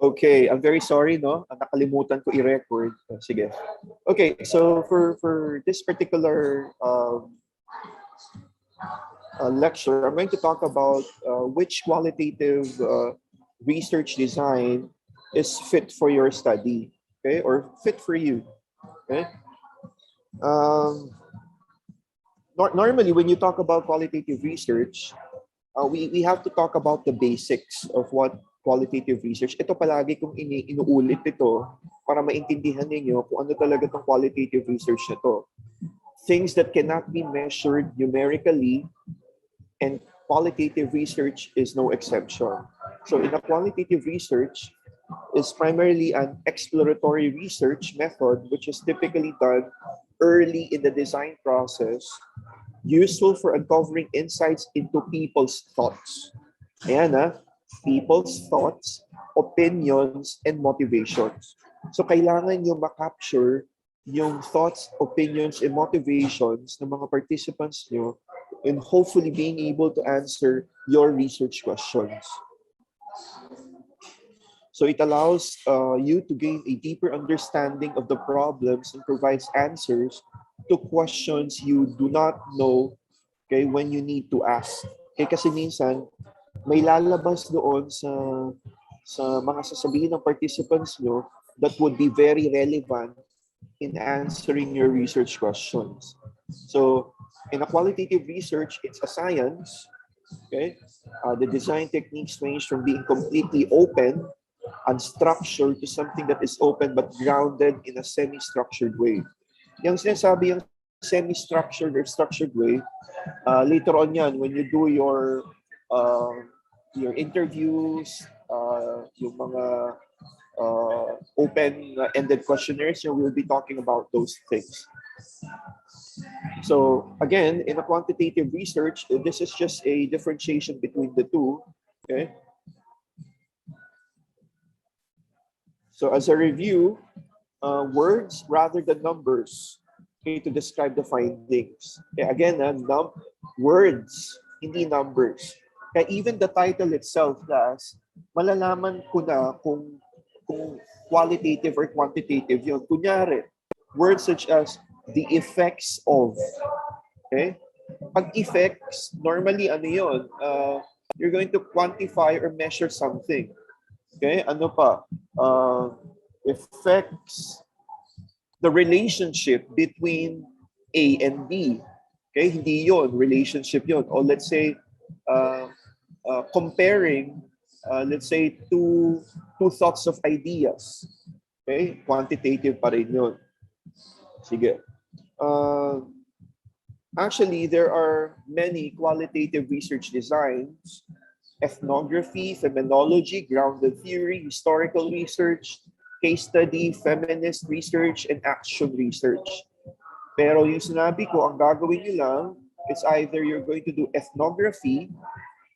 Okay, I'm very sorry, no? Nakalimutan ko i-record. Sige. Okay, so for this particular lecture, I'm going to talk about which qualitative research design is fit for your study, okay, or fit for you, okay? Normally, when you talk about qualitative research, we have to talk about the basics of what qualitative research. Ito palagi kong inuulit ito para maintindihan ninyo kung ano talaga itong qualitative research na to. Things that cannot be measured numerically, and qualitative research is no exception. So in a qualitative research is primarily an exploratory research method which is typically done early in the design process, useful for uncovering insights into people's thoughts. Ayan people's thoughts, opinions, and motivations. So kailangan nyo makapture yung thoughts, opinions, and motivations ng mga participants nyo and hopefully being able to answer your research questions. So it allows you to gain a deeper understanding of the problems and provides answers to questions you do not know, okay, when you need to ask. Okay, kasi minsan, may lalabas doon sa mga sasabihin ng participants nyo that would be very relevant in answering your research questions. So, in a qualitative research, it's a science. Okay, the design techniques range from being completely open, unstructured, to something that is open but grounded in a semi-structured way. Yung sinasabi yung semi-structured or structured way, later on yan, when you do your interviews, yung mga open-ended questionnaires, we'll be talking about those things. So again, in a quantitative research, this is just a differentiation between the two. Okay. So as a review, words rather than numbers, okay, to describe the findings. Okay, again, words, hindi numbers. Kaya even the title itself, class, malalaman ko na kung qualitative or quantitative yun. Kunyari, words such as the effects of. Okay? Pag effects, normally ano yun? You're going to quantify or measure something. Okay? Ano pa? Effects, the relationship between A and B. Okay? Hindi yun. Relationship yun. Or let's say, comparing, let's say, two thoughts of ideas. Okay? Quantitative pa rin yun. Sige. Actually, there are many qualitative research designs: ethnography, phenomenology, grounded theory, historical research, case study, feminist research, and action research. Pero yung sinabi ko, ang gagawin nyo lang, it's either you're going to do ethnography,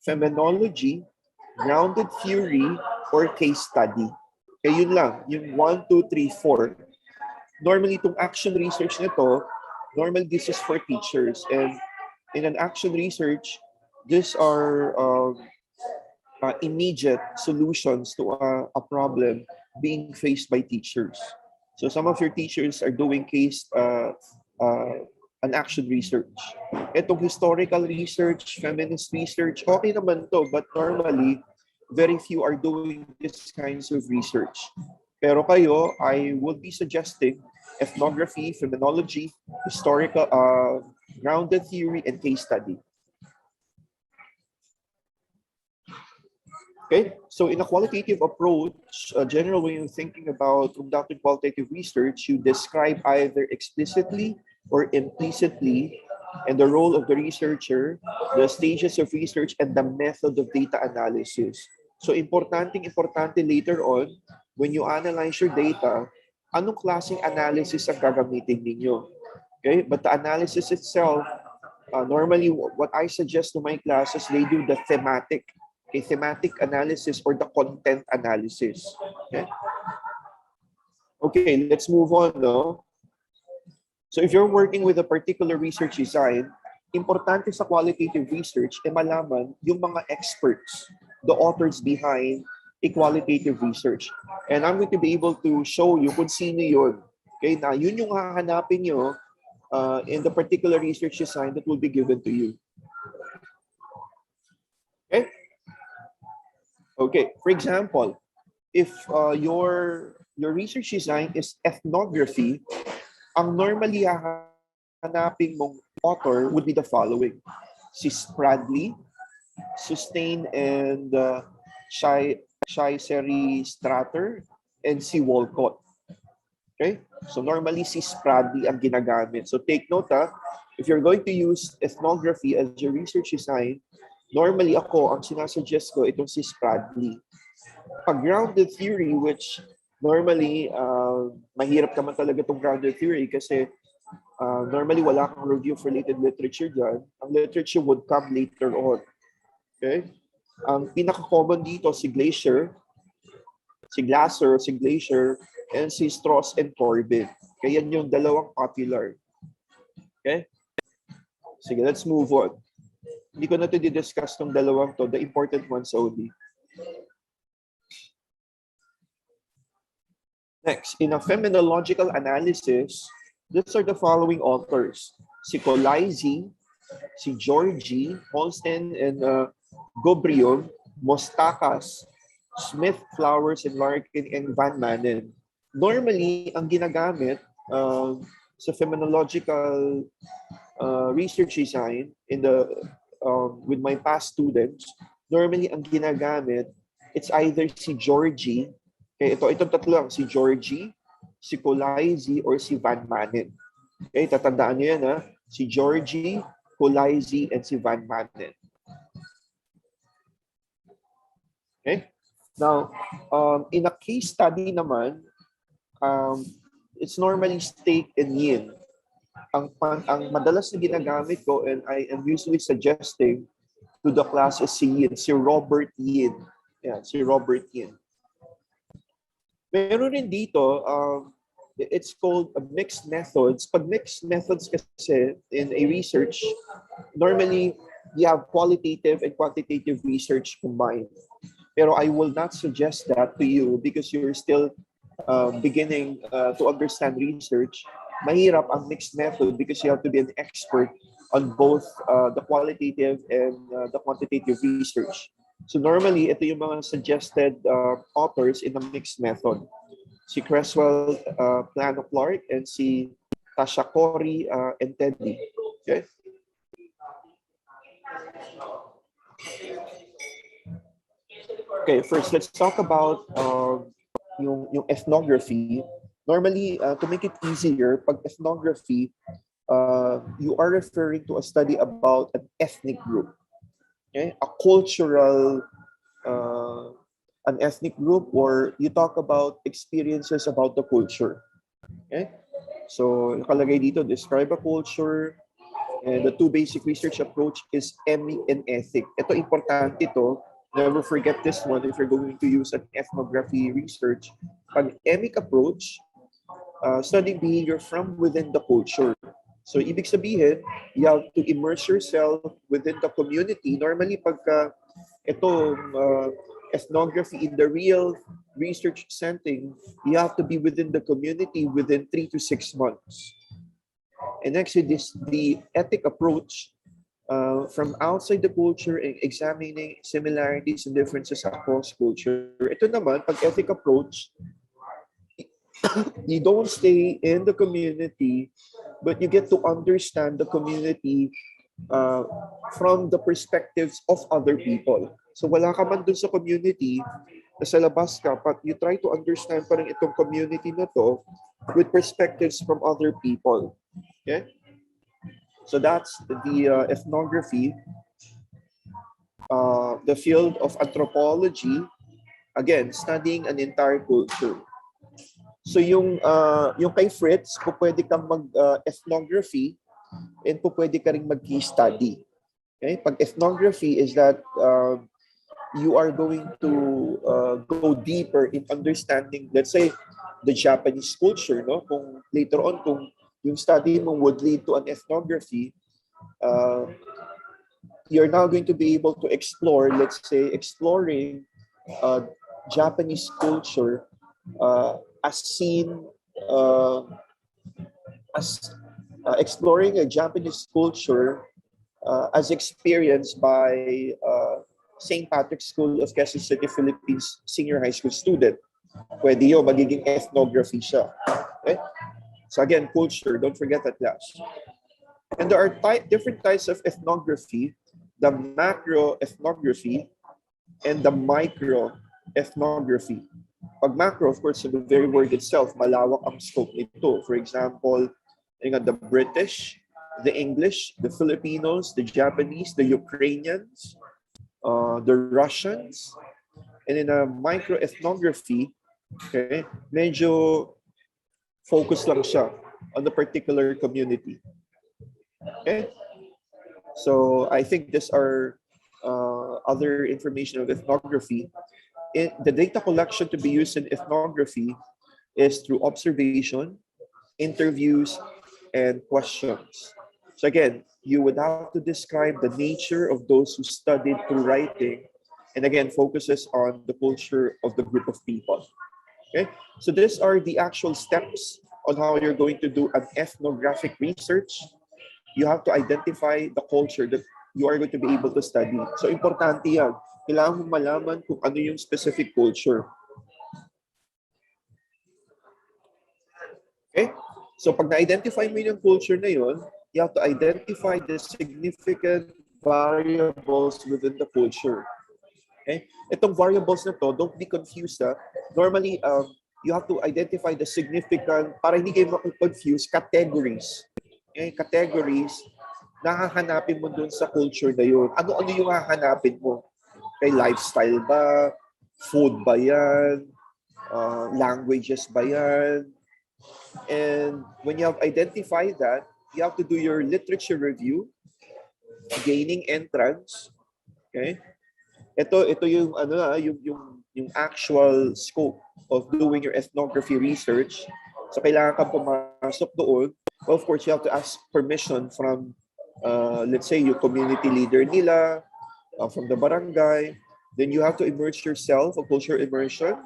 phenomenology, grounded theory, or case study. Kaya yun lang, yung 1, 2, 3, 4. Normally, itong action research nito, normally this is for teachers. And in an action research, these are immediate solutions to a problem being faced by teachers. So some of your teachers are doing an action research. Itong historical research, feminist research, okay naman to, but normally, very few are doing these kinds of research. Pero kayo, I would be suggesting ethnography, phenomenology, historical, grounded theory, and case study. Okay, so in a qualitative approach, general when you're thinking about conducting qualitative research, you describe either explicitly or implicitly and the role of the researcher, the stages of research, and the method of data analysis. So importante later on, when you analyze your data, anong klaseng analysis ang gagamitin ninyo? Okay, but the analysis itself, normally what I suggest to my classes, they do the thematic analysis or the content analysis. Okay, let's move on, no? So if you're working with a particular research design, importante sa qualitative research, malaman yung mga experts, the authors behind a qualitative research. And I'm going to be able to show you kung sino yun. Okay, na yun yung hahanapin nyo in the particular research design that will be given to you. Okay? Okay, for example, if your research design is ethnography, ang normally hahanapin mong author would be the following. Si Spradley, Sustain and Seri Strater, and si Walcott. Okay? So normally si Spradley ang ginagamit. So take note if you're going to use ethnography as your research design, normally ako, ang sinasuggest ko, itong si Spradley. Pag grounded theory, which normally, mahirap naman talaga itong grounded theory kasi normally wala kang review of related literature dyan. Ang literature would come later on. Okay? Ang pinaka-common dito, si Glaser, and si Strauss and Corbin. Kaya yan yung dalawang popular. Okay? Sige, let's move on. Hindi ko na ito di-discuss tong dalawang to, the important ones only. Next, in a phenomenological analysis, these are the following authors. Si Colizzi, si Georgi, Holstein, and Gobrion, Mostakas, Smith, Flowers, and Larkin, and Van Manen. Normally, ang ginagamit sa phenomenological research design in the with my past students, normally ang ginagamit, it's either si Georgi, okay, itong tatlo lang, si Georgi, si Colizzi, or si Van Manen. Okay, tatandaan niyo yan si Georgi, Colizzi, and si Van Manen. Okay? Now, in a case study naman, it's normally Stake and Yin. Ang madalas na ginagamit ko, and I am usually suggesting to the class is si Yin, si Robert Yin. Yeah, si Robert Yin. Meron rin dito, it's called mixed methods. Pag mixed methods kasi in a research, normally you have qualitative and quantitative research combined. Pero I will not suggest that to you because you're still beginning to understand research. Mahirap ang mixed method because you have to be an expert on both the qualitative and the quantitative research. So normally, ito yung mga suggested authors in the mixed method. Si Creswell, Plano Clark, and si Tashakori and Teddy. Okay? Okay, first, let's talk about yung ethnography. Normally, to make it easier, pag ethnography, you are referring to a study about an ethnic group. Okay? A cultural, an ethnic group, or you talk about experiences about the culture. Okay? So, nakalagay dito, describe a culture, and the two basic research approach is emic and ethic. Ito, importante ito. Never forget this one if you're going to use an ethnography research. Pag emic approach, studying behavior from within the culture. So, ibig sabihin, you have to immerse yourself within the community. Normally, pagka itong ethnography in the real research setting, you have to be within the community within 3 to 6 months. And next is the ethic approach from outside the culture and examining similarities and differences across culture. Ito naman, pag ethic approach, you don't stay in the community, but you get to understand the community from the perspectives of other people. So wala ka man dun sa community, nasa labas ka, but you try to understand parang itong community na to with perspectives from other people. Okay? So that's the ethnography, the field of anthropology, again, studying an entire culture. So yung kay Fritz, pwede kang mag-ethnography and pwede ka rin mag-case study. Okay? Pag ethnography is that you are going to go deeper in understanding, let's say, the Japanese culture, no? Kung later on, kung yung study mo would lead to an ethnography, you're now going to be able to explore, let's say, exploring Japanese culture as seen uh, as exploring a Japanese culture as experienced by St. Patrick's School of Quezon City, Philippines senior high school student. Pwede yun, magiging ethnography siya. Okay? So again, culture, don't forget that class. And there are different types of ethnography, the macro ethnography and the micro ethnography. Pag macro, of course, the very word itself, malawak ang scope nito. For example, the British, the English, the Filipinos, the Japanese, the Ukrainians, the Russians, and in a micro ethnography, okay, medyo focus lang siya on the particular community. Okay, so I think these are other information of ethnography. The data collection to be used in ethnography is through observation, interviews, and questions. So again, you would have to describe the nature of those who studied through writing, and again, focuses on the culture of the group of people. Okay, so these are the actual steps on how you're going to do an ethnographic research. You have to identify the culture that you are going to be able to study. So importante yan. Kailangan mo malaman kung ano yung specific culture. Okay? So pag na-identify mo yung culture na yun, you have to identify the significant variables within the culture. Okay? Itong variables na to, don't be confused. Normally, you have to identify the significant, para hindi kayo ma-confuse, categories. Okay? Categories, nahahanapin mo dun sa culture na yun. Ano-ano yung hahanapin mo? Okay, lifestyle ba? Food ba yan? Languages ba yan? And when you have identified that, you have to do your literature review, gaining entrance. Okay? Ito yung yung actual scope of doing your ethnography research. So kailangan kang pumasok doon. Of course, you have to ask permission from let's say yung community leader nila, from the barangay. Then you have to immerse yourself, a cultural immersion.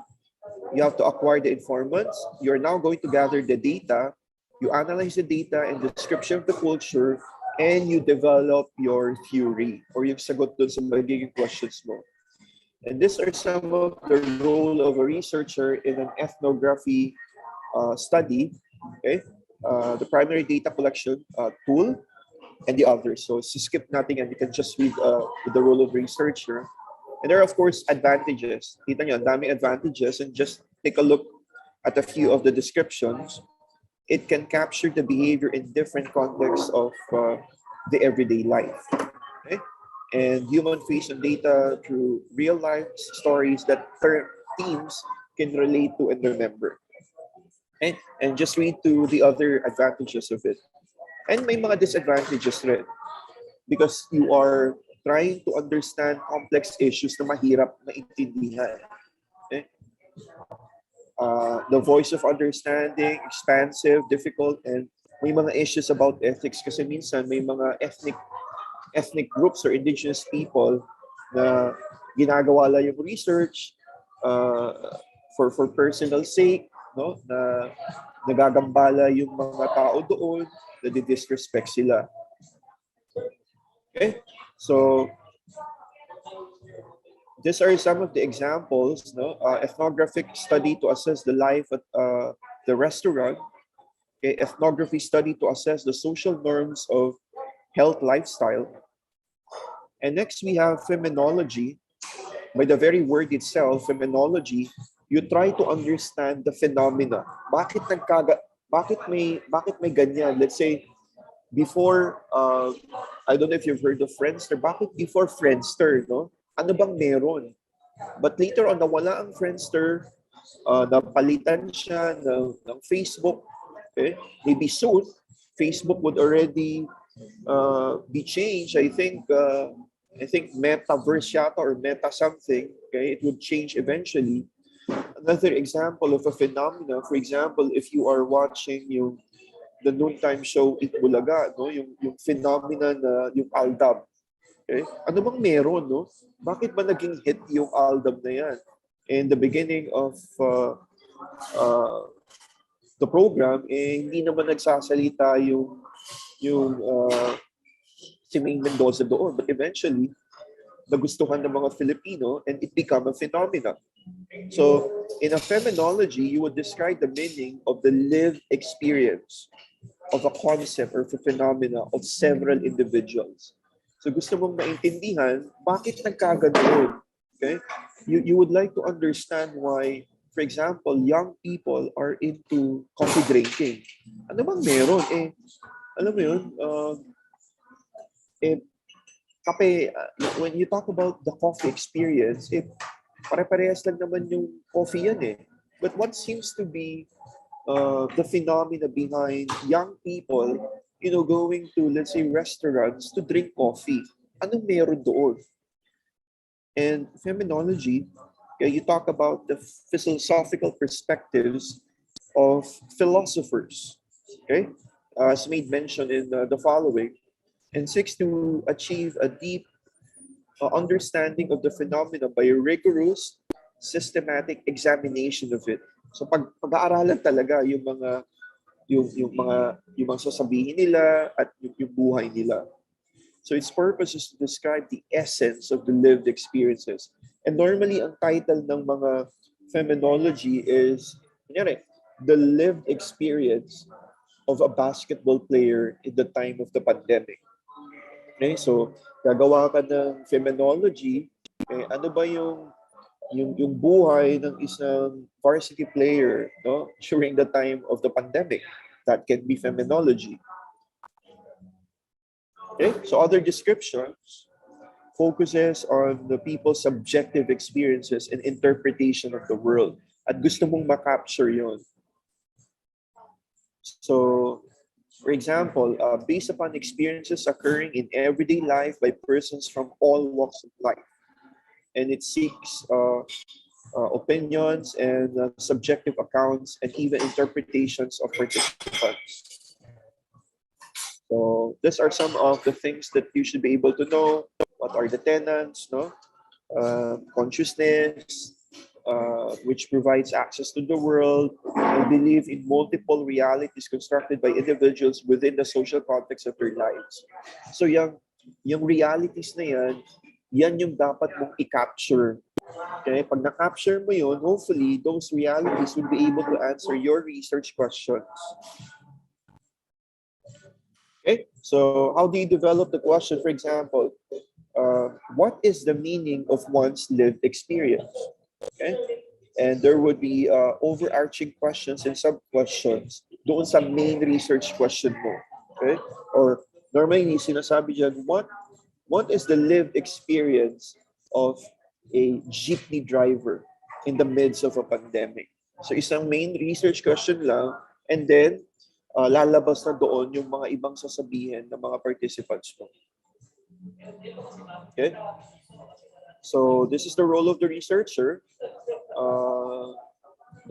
You have to acquire the informants. You're now going to gather the data. You analyze the data and description of the culture, and you develop your theory or yung sagot dun sa magiging questions mo. And these are some of the role of a researcher in an ethnography study. Okay, the primary data collection tool and the others. So skip nothing and you can just read the role of researcher. And there are, of course, advantages. Kita nyo, daming advantages, and just take a look at a few of the descriptions. It can capture the behavior in different contexts of the everyday life. Okay? And human-facing data through real-life stories that teams can relate to and remember. Okay? And just read to the other advantages of it. And may mga disadvantages rin. Because you are trying to understand complex issues na mahirap maintindihan. Okay? The voice of understanding, expansive, difficult, and may mga issues about ethics kasi minsan may mga ethnic groups or indigenous people na ginagawa lang yung research for personal sake, no? Na nagagambala yung mga tao doon, na disrespect sila. Okay? So, these are some of the examples, no? Ethnographic study to assess the life at the restaurant. Okay? Ethnography study to assess the social norms of health lifestyle. And next we have feminology. By the very word itself, feminology, you try to understand the phenomena. Bakit may ganyan? Let's say, before, I don't know if you've heard of Friendster. Bakit before Friendster, no? Ano bang meron? But later on, nawala ang Friendster, napalitan siya ng Facebook. Okay? Maybe soon, Facebook would already be changed. I think metaverse yata or meta something. Okay? It would change eventually. Another example of a phenomena, for example, if you are watching the noontime show Itbulaga, no? Yung phenomena na yung Aldab. Okay? Ano bang meron, no? Bakit ba naging hit yung Aldab na yan? in the beginning of the program, hindi naman nagsasalita yung si Maine Mendoza doon. But eventually, nagustuhan ng mga Filipino and it became a phenomenon. So, in a phenomenology, you would describe the meaning of the lived experience of a concept or a phenomena of several individuals. So gusto mong maintindihan, bakit nagkaganoon? Okay? You would like to understand why, for example, young people are into coffee drinking. Ano bang meron? Alam mo yun, kape, when you talk about the coffee experience, pare-parehas lang naman yung coffee yan eh. But what seems to be the phenomena behind young people, going to, let's say, restaurants to drink coffee. Anong meron doon? And phenomenology, you talk about the philosophical perspectives of philosophers. Okay, as made mention in the following, and seeks to achieve a deep understanding of the phenomena by a rigorous, systematic examination of it. So pag-aaralan talaga yung mga sasabihin nila at yung buhay nila. So its purpose is to describe the essence of the lived experiences. And normally ang title ng mga phenomenology is the lived experience of a basketball player in the time of the pandemic. Okay, so gagawa ka ng phenomenology, ano ba yung buhay ng isang varsity player, no, during the time of the pandemic? That can be phenomenology. Okay, so other descriptions focuses on the people's subjective experiences and interpretation of the world. At gusto mong ma-capture yon. So, for example, based upon experiences occurring in everyday life by persons from all walks of life. And it seeks opinions and subjective accounts and even interpretations of participants. So these are some of the things that you should be able to know. What are the tenets, no? Consciousness, which provides access to the world, and believe in multiple realities constructed by individuals within the social context of their lives. So yung realities na yan yung dapat mong i-capture. Okay? Pag na-capture mo yun, hopefully, those realities will be able to answer your research questions. Okay? So how do you develop the question? For example, what is the meaning of one's lived experience? Okay? And there would be overarching questions and sub-questions doon sa main research question mo. Okay? Or normally, sinasabi dyan, what is the lived experience of a jeepney driver in the midst of a pandemic? So isang main research question lang, and then lalabas na doon yung mga ibang sasabihin ng mga participants mo. Okay? So this is the role of the researcher.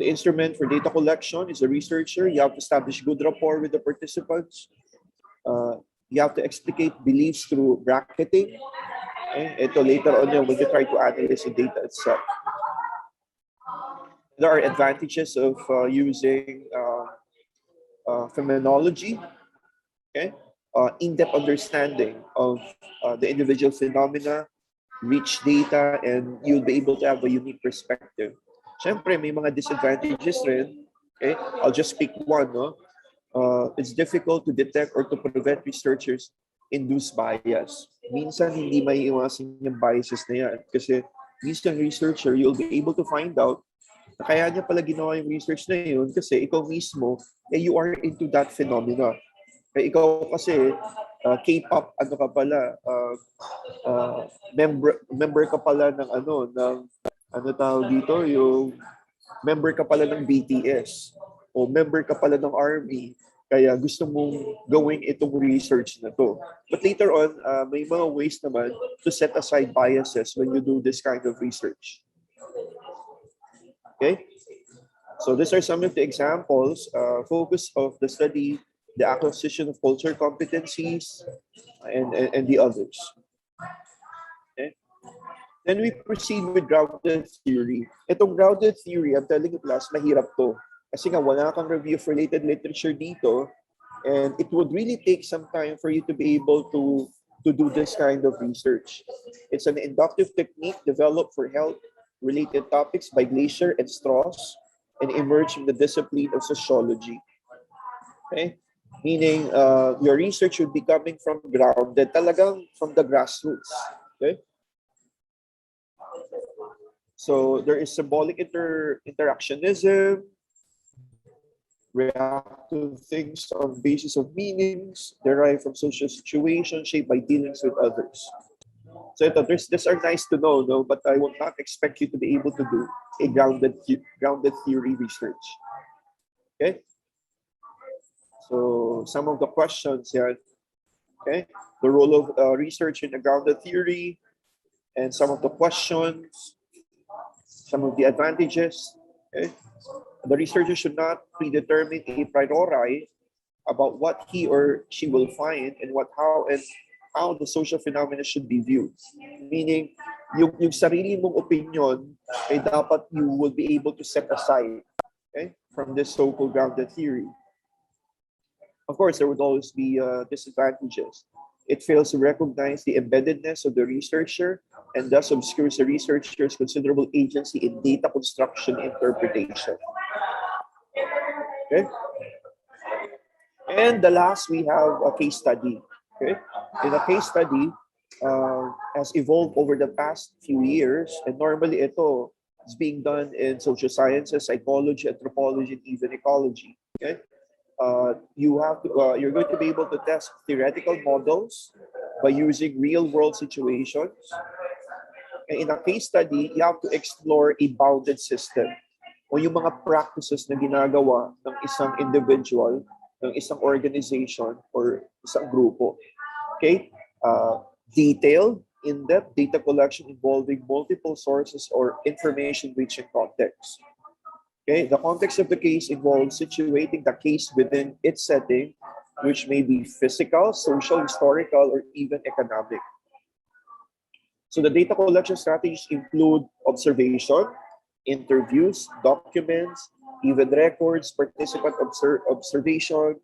The instrument for data collection is a researcher. You have to establish good rapport with the participants. You have to explicate beliefs through bracketing. Okay? Ito later on when you try to analyze the data itself. There are advantages of using phenomenology. Okay? In-depth understanding of the individual phenomena, rich data, and you'll be able to have a unique perspective. Siyempre, may mga disadvantages rin. Okay? I'll just pick one. No? It's difficult to detect or to prevent researchers induced bias. Minsan, hindi may iwasan yung biases na yan. Kasi minsan researcher, you'll be able to find out na kaya niya pala ginawa yung research na yun kasi ikaw mismo, you are into that phenomena. Kaya ikaw kasi, K-pop, ano ka pala, member ka pala ng ano tawag dito, yung member ka pala ng BTS o member ka pala ng ARMY, kaya gusto mong gawin itong research na to. But later on, may mga ways naman to set aside biases when you do this kind of research. Okay? So these are some of the examples. Focus of the study, the acquisition of cultural competencies, and the others. Okay? Then we proceed with grounded theory. Itong grounded theory, I'm telling you class, mahirap to. Kasi nga wala kang review of related literature dito, and it would really take some time for you to be able to do this kind of research. It's an inductive technique developed for health-related topics by Glaser and Strauss and emerged from the discipline of sociology. Okay? Meaning, your research should be coming from grounded, talagang from the grassroots. Okay? So there is symbolic interactionism, react to things on basis of meanings derived from social situations shaped by dealings with others. So these are nice to know, no, but I will not expect you to be able to do a grounded theory research. Okay. So some of the questions here. Okay, the role of research in a grounded theory, and some of the questions, some of the advantages. Okay. The researcher should not predetermine a priori about what he or she will find and how the social phenomena should be viewed. Meaning, yung sarili mong opinion, dapat you will be able to set aside, okay, from this so-called grounded theory. Of course, there would always be disadvantages. It fails to recognize the embeddedness of the researcher and thus obscures the researcher's considerable agency in data construction interpretation. Okay. And the last, we have a case study. Okay. In a case study, has evolved over the past few years, and normally ito is being done in social sciences, psychology, anthropology, and even ecology. Okay. You're going to be able to test theoretical models by using real-world situations. And in a case study, you have to explore a bounded system o yung mga practices na ginagawa ng isang individual, ng isang organization, or isang grupo. Okay? Detailed, in-depth data collection involving multiple sources or information-rich in context. Okay? The context of the case involves situating the case within its setting, which may be physical, social, historical, or even economic. So the data collection strategies include observation, interviews, documents, even records, participant observation,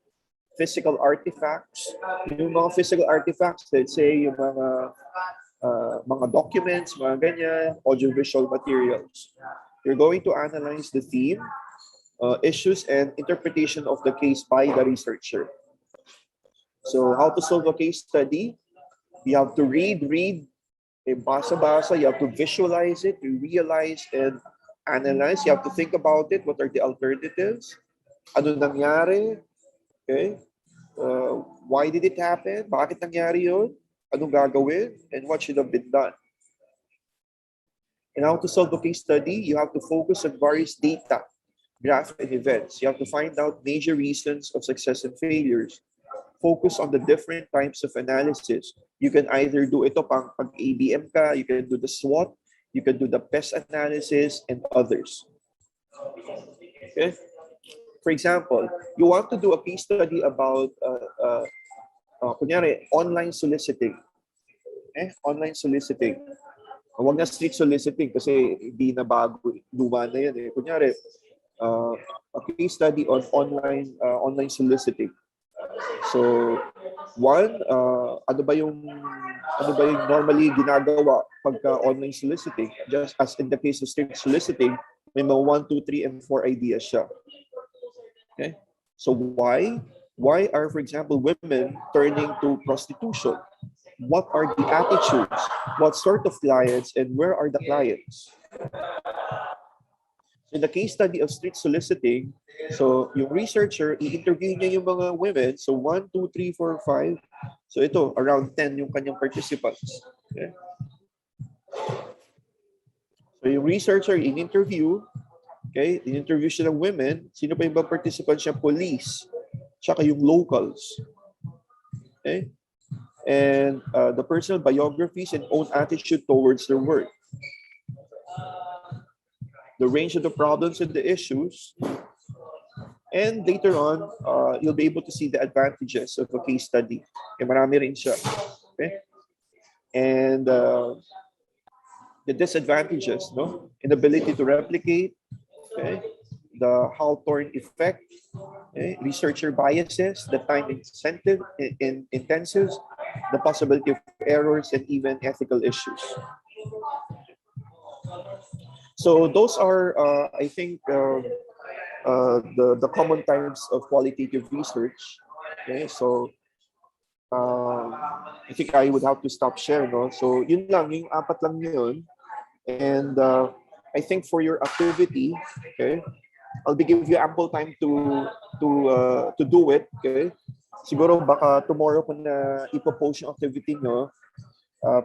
physical artifacts. Yung mga physical artifacts, let's say yung mga documents, mga ganyan, audiovisual materials. You're going to analyze the theme, issues, and interpretation of the case by the researcher. So how to solve a case study? You have to read, basa-basa, you have to visualize it, you realize and analyze, you have to think about it, what are the alternatives, ano nangyari, okay, why did it happen, bakit nangyari yun, anong gagawin, and what should have been done. And how to solve a case study, you have to focus on various data, graph, and events. You have to find out major reasons of success and failures. Focus on the different types of analysis. You can either do ito pag ABM ka, you can do the SWOT, you can do the PES analysis, and others. Okay? For example, you want to do a case study about kunyari, online soliciting. Online soliciting. Huwag na street soliciting kasi hindi na bago, luma na yan eh. Kunyari, a case study on online soliciting. So, one, ano ba yung normally ginagawa pagka online soliciting? Just as in the case of street soliciting, may mga 1, 2, 3, and 4 ideas siya. Okay? So why? Why are, for example, women turning to prostitution? What are the attitudes? What sort of clients, and where are the clients? In the case study of street soliciting, so yung researcher, i-interview niya yung mga women. So 1, 2, 3, 4, 5. So ito, around 10 yung kanyang participants. Okay? So yung researcher, in-interview, okay, in-interview siya ng women. Sino pa yung ibang participants siya? Police. Tsaka yung locals. Okay? And the personal biographies and own attitude towards their work. The range of the problems and the issues. And later on, you'll be able to see the advantages of a case study. Marami rin siya. Okay? And the disadvantages, no? Inability to replicate, okay? The Hawthorne effect, okay? Researcher biases, the time incentive, intensive, the possibility of errors, and even ethical issues. So those are, I think, the common types of qualitative research. Okay, so I think I would have to stop share, no? So yun lang, yung apat lang yun. And I think for your activity, okay, I'll be giving you ample time to do it, okay? Siguro baka tomorrow ko na ipopost yung activity nyo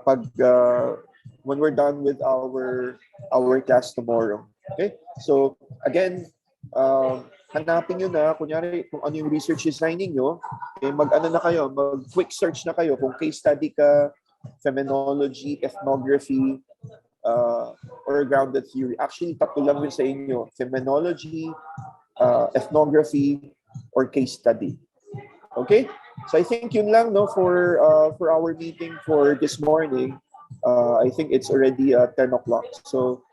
pag when we're done with our class tomorrow. Okay? So again, hanapin nyo na, kunyari, kung ano yung research designing nyo, mag-ano na kayo, mag-quick search na kayo. Kung case study ka, phenomenology, ethnography, or grounded theory. Actually, tatlo lang yun sa inyo. Phenomenology, ethnography, or case study. Okay? So I think yun lang, no, for our meeting for this morning. I think it's already 10 o'clock. So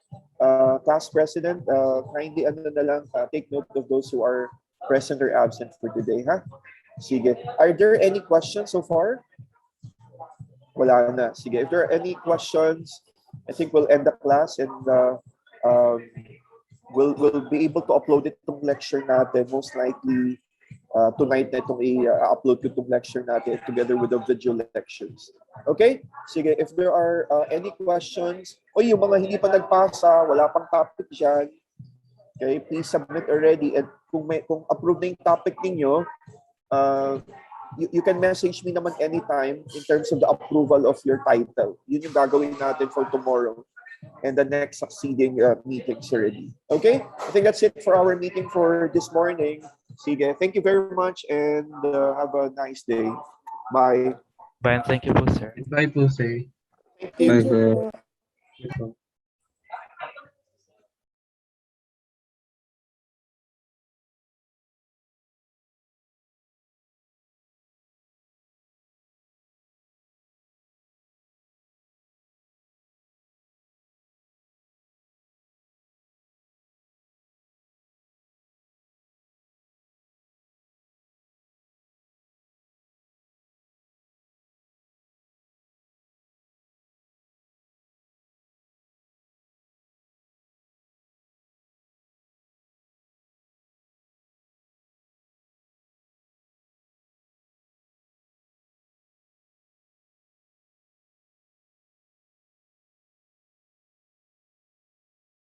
class president, kindly na lang, take note of those who are present or absent for today, ha? Sige. Are there any questions so far? Wala na. Sige. If there are any questions, I think we'll end the class and we'll be able to upload itong lecture natin most likely tonight na itong i-upload ko itong lecture natin together with the video lectures. Okay? Sige, if there are any questions, o yung mga hindi pa nagpasa, wala pang topic dyan, okay, please submit already. And kung approve na yung topic ninyo, you can message me naman anytime in terms of the approval of your title. Yun yung gagawin natin for tomorrow and the next succeeding meetings already. Okay? I think that's it for our meeting for this morning. Sige, thank you very much and have a nice day. Bye. Bye, and thank you po, sir. Bye po, sir. Thank you. Bye, sir. Bye po.